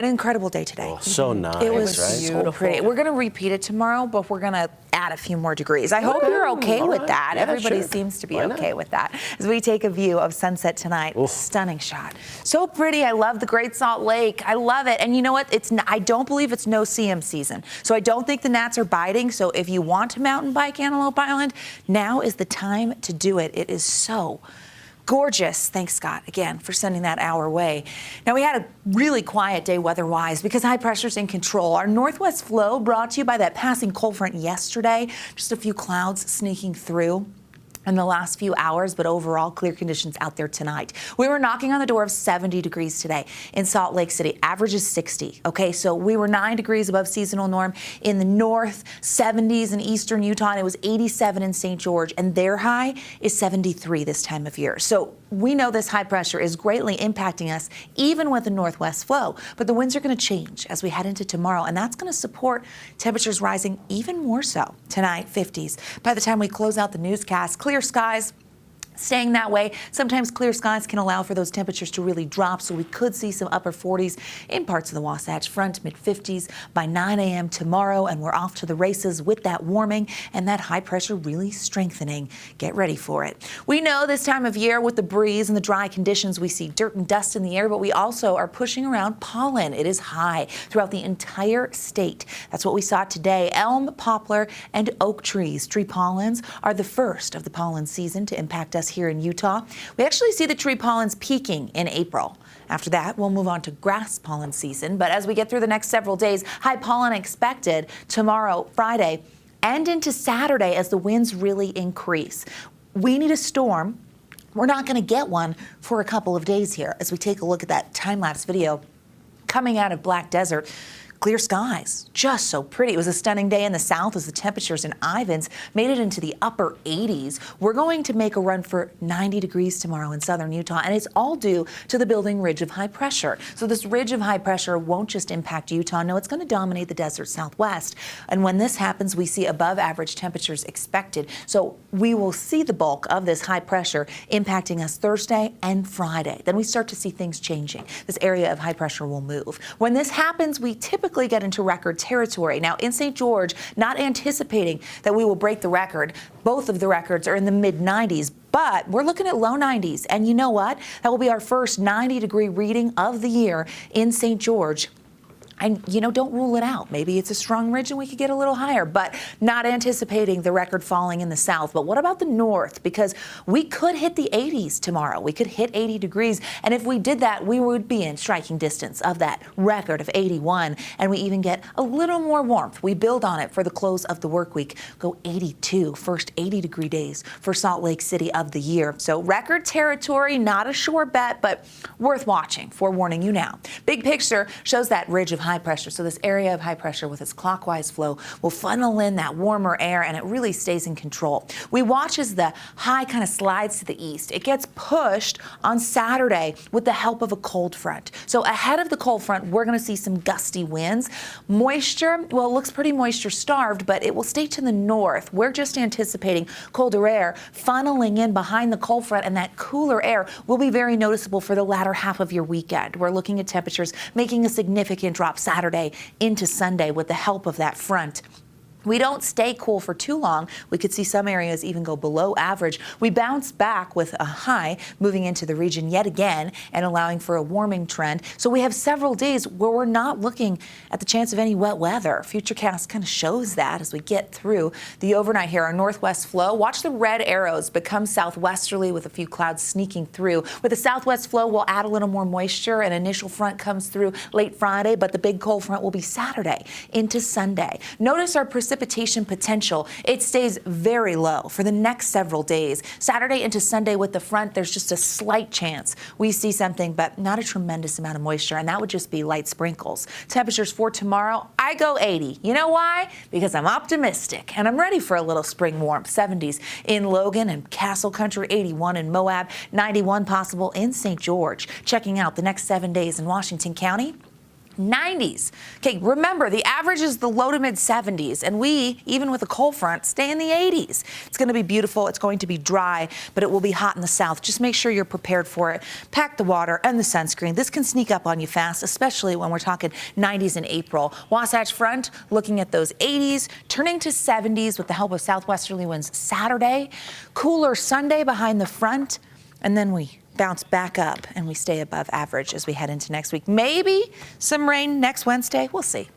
An incredible day today. Oh, so nice. It was right? so pretty. We're going to repeat it tomorrow, but we're going to add a few more degrees. I hope you're okay with that. Yeah, Everybody sure. seems to be Why okay not? with that. As we take a view of sunset tonight, stunning shot. So pretty. I love the Great Salt Lake. I love it. And you know what? I don't believe it's no-see-em season. So I don't think the gnats are biting. So if you want to mountain bike Antelope Island, now is the time to do it. It is so gorgeous. Thanks, Scott, again, for sending that our way. Now, we had a really quiet day weather-wise because high pressure's in control. Our northwest flow brought to you by that passing cold front yesterday. Just a few clouds sneaking through in the last few hours, but overall clear conditions out there tonight. We were knocking on the door of 70 degrees today in Salt Lake City. Average is 60. Okay, so we were 9 degrees above seasonal norm in the north, 70s in eastern Utah, and it was 87 in St. George, and their high is 73 this time of year. So we know this high pressure is greatly impacting us, even with the northwest flow. But the winds are going to change as we head into tomorrow, and that's going to support temperatures rising even more so tonight, 50s. By the time we close out the newscast, clear skies. Staying that way. Sometimes clear skies can allow for those temperatures to really drop, so we could see some upper 40s in parts of the Wasatch Front, mid-50s by 9 a.m. tomorrow, and we're off to the races with that warming and that high pressure really strengthening. Get ready for it. We know this time of year with the breeze and the dry conditions, we see dirt and dust in the air, but we also are pushing around pollen. It is high throughout the entire state. That's what we saw today. Elm, poplar, and oak trees. Tree pollens are the first of the pollen season to impact us here in Utah. We actually see the tree pollens peaking in April. After that, we'll move on to grass pollen season. But as we get through the next several days, high pollen expected tomorrow, Friday, and into Saturday as the winds really increase. We need a storm. We're not going to get one for a couple of days here. As we take a look at that time-lapse video coming out of Black Desert, clear skies, just so pretty. It was a stunning day in the south as the temperatures in Ivins made it into the upper 80s. We're going to make a run for 90 degrees tomorrow in southern Utah, and it's all due to the building ridge of high pressure. So this ridge of high pressure won't just impact Utah. No, it's going to dominate the desert southwest. And when this happens, we see above average temperatures expected. So we will see the bulk of this high pressure impacting us Thursday and Friday. Then we start to see things changing. This area of high pressure will move. When this happens, we typically get into record territory. Now, in St. George, not anticipating that we will break the record. Both of the records are in the mid-90s, but we're looking at low 90s. And you know what? That will be our first 90-degree reading of the year in St. George. And, you know, don't rule it out. Maybe it's a strong ridge and we could get a little higher, but not anticipating the record falling in the south. But what about the north? Because we could hit the 80s tomorrow. We could hit 80 degrees. And if we did that, we would be in striking distance of that record of 81. And we even get a little more warmth. We build on it for the close of the work week. Go 82, first 80-degree days for Salt Lake City of the year. So record territory, not a sure bet, but worth watching. Forewarning you now. Big picture shows that ridge of high pressure. So this area of high pressure with its clockwise flow will funnel in that warmer air, and it really stays in control. We watch as the high kind of slides to the east. It gets pushed on Saturday with the help of a cold front. So ahead of the cold front, we're going to see some gusty winds. Moisture, well, it looks pretty moisture starved, but it will stay to the north. We're just anticipating colder air funneling in behind the cold front, and that cooler air will be very noticeable for the latter half of your weekend. We're looking at temperatures making a significant drop Saturday into Sunday with the help of that front. We don't stay cool for too long. We could see some areas even go below average. We bounce back with a high moving into the region yet again and allowing for a warming trend. So we have several days where we're not looking at the chance of any wet weather. Futurecast kind of shows that as we get through the overnight here. Our northwest flow, watch the red arrows become southwesterly with a few clouds sneaking through. With the southwest flow, we'll add a little more moisture. An initial front comes through late Friday, but the big cold front will be Saturday into Sunday. Notice our precipitation potential. It stays very low for the next several days. Saturday into Sunday with the front, there's just a slight chance we see something, but not a tremendous amount of moisture, and that would just be light sprinkles. Temperatures for tomorrow, I go 80. You know why? Because I'm optimistic, and I'm ready for a little spring warmth. 70s in Logan and Castle Country, 81 in Moab, 91 possible in St. George. Checking out the next 7 days in Washington County. 90s. Okay, remember, the average is the low to mid 70s, and we, even with a cold front, stay in the 80s. It's going to be beautiful. It's going to be dry, but it will be hot in the south. Just make sure you're prepared for it. Pack the water and the sunscreen. This can sneak up on you fast, especially when we're talking 90s in April. Wasatch Front looking at those 80s, turning to 70s with the help of southwesterly winds Saturday. Cooler Sunday behind the front, and then we bounce back up and we stay above average as we head into next week. Maybe some rain next Wednesday. We'll see.